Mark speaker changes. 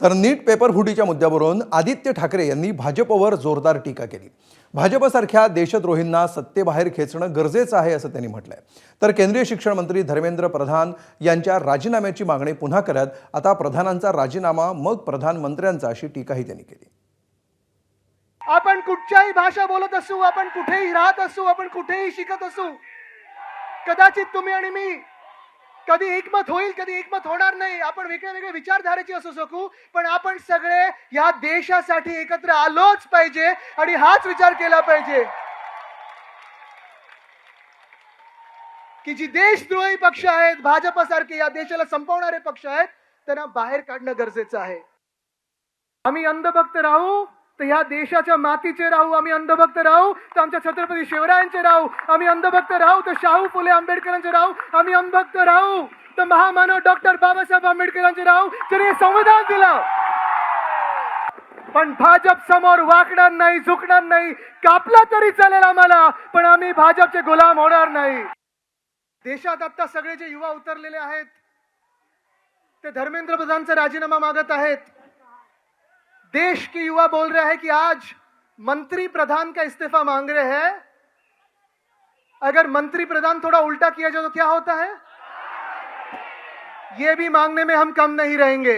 Speaker 1: तर नीट पेपर फुटीच्या मुद्द्यावरून आदित्य ठाकरे यांनी भाजपवर जोरदार टीका केली। भाजपसारख्या देशद्रोहींना सत्तेबाहेर खेचणं गरजेचं आहे असं त्यांनी म्हटलंय। तर केंद्रीय शिक्षण मंत्री धर्मेंद्र प्रधान यांच्या राजीनाम्याची मागणी पुन्हा करत आता प्रधानांचा राजीनामा मग प्रधानमंत्र्यांचा अशी टीकाही त्यांनी केली।
Speaker 2: आपण कुठच्याही भाषा बोलत असू, आपण कुठेही राहत असू, आपण कुठेही शिकत असू, कदाचित तुम्ही आणि मी कधी एकमत होईल, कधी एकमत होणार नाही, आपण वेगळे वेगळे विचारधारेचे असू शकू, पण आपण सगळे या देशासाठी एकत्र आलोच पाहिजे आणि हाच विचार केला पाहिजे की जी देशद्रोही पक्ष आहेत, भाजपसारखे या देशाला संपवणारे पक्ष आहेत, त्यांना बाहेर काढणं गरजेचं आहे। आम्ही अंधभक्त राहू तर ह्या देशाच्या मातीचे राहू, आम्ही अंधभक्त राहू तर आमच्या छत्रपती शिवरायांचे राहू, आम्ही अंधभक्त राहू तर शाहू फुले आंबेडकरांचे राहू, आम्ही अंधभक्त राहू तर महामानव डॉक्टर बाबासाहेब आंबेडकरांचे राहू, ज्यांनी संविधान दिलं। पण भाजप समोर वाकणार नाही, झुकणार नाही, कापला तरी चालेल आम्हाला, पण आम्ही भाजपचे गुलाम होणार नाही। देशात आता सगळे जे युवा उतरलेले आहेत ते धर्मेंद्र प्रधानचा राजीनामा मागत आहेत। देश के युवा बोल रहे हैं कि आज मंत्री प्रधान का इस्तीफा मांग रहे हैं। अगर मंत्री प्रधान थोड़ा उल्टा किया जाए तो क्या होता है? ये भी मांगने में हम कम नहीं रहेंगे।